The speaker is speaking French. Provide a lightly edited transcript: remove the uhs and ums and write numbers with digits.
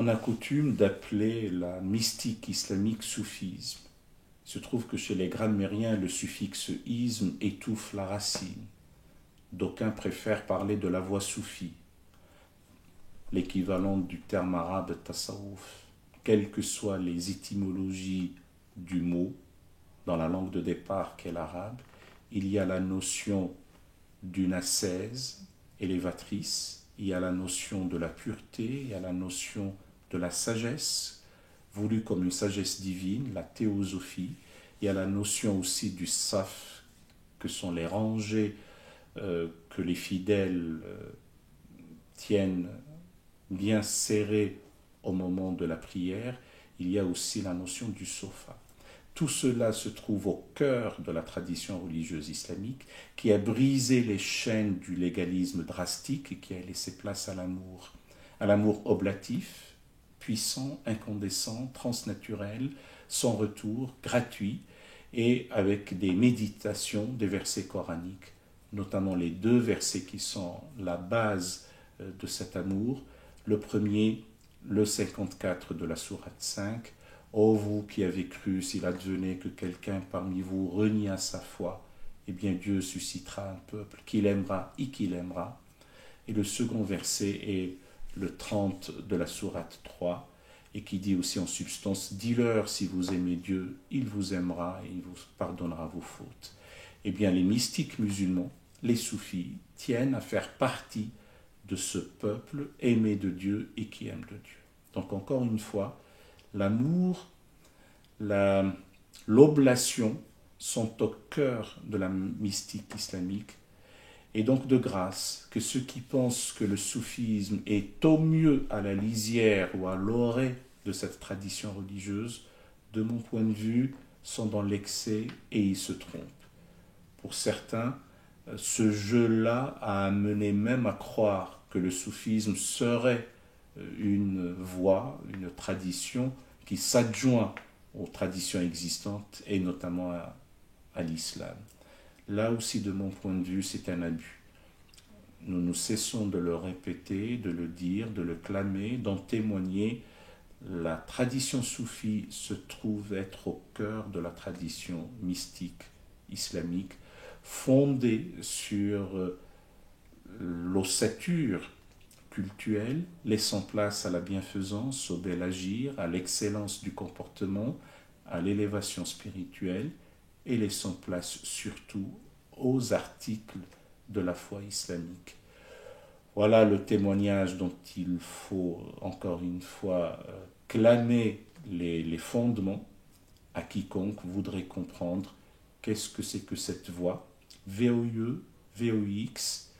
On a coutume d'appeler la mystique islamique soufisme. Il se trouve que chez les grammairiens, le suffixe isme étouffe la racine. D'aucuns préfèrent parler de la voie soufie, l'équivalent du terme arabe tasawwuf. Quelles que soient les étymologies du mot, dans la langue de départ qu'est l'arabe, il y a la notion d'une ascèse élévatrice, il y a la notion de la pureté, il y a la notion de la sagesse, voulue comme une sagesse divine, la théosophie, il y a la notion aussi du saf, que sont les rangées que les fidèles tiennent bien serrées au moment de la prière, il y a aussi la notion du sofa. Tout cela se trouve au cœur de la tradition religieuse islamique qui a brisé les chaînes du légalisme drastique et qui a laissé place à l'amour oblatif, puissant, incandescent, transnaturel, sans retour, gratuit, et avec des méditations des versets coraniques, notamment les deux versets qui sont la base de cet amour. Le premier, le 54 de la sourate 5, ô vous qui avez cru, s'il advenait que quelqu'un parmi vous reniât sa foi, eh bien Dieu suscitera un peuple qu'il aimera et qu'il aimera. Et le second verset est le 30 de la sourate 3, et qui dit aussi en substance, dis-leur si vous aimez Dieu, il vous aimera et il vous pardonnera vos fautes. Eh bien les mystiques musulmans, les soufis, tiennent à faire partie de ce peuple aimé de Dieu et qui aime de Dieu. Donc encore une fois, l'amour, l'oblation sont au cœur de la mystique islamique. Et donc de grâce que ceux qui pensent que le soufisme est au mieux à la lisière ou à l'orée de cette tradition religieuse, de mon point de vue, sont dans l'excès et ils se trompent. Pour certains, ce jeu-là a amené même à croire que le soufisme serait une voie, une tradition qui s'adjoint aux traditions existantes et notamment à l'islam. Là aussi, de mon point de vue, c'est un abus. Nous ne cessons de le répéter, de le dire, de le clamer, d'en témoigner. La tradition soufie se trouve être au cœur de la tradition mystique islamique, fondée sur l'ossature cultuelle, laissant place à la bienfaisance, au bel agir, à l'excellence du comportement, à l'élévation spirituelle, et laissant place surtout aux articles de la foi islamique. Voilà le témoignage dont il faut encore une fois clamer les fondements à quiconque voudrait comprendre qu'est-ce que c'est que cette voie, VOIE, VOIX,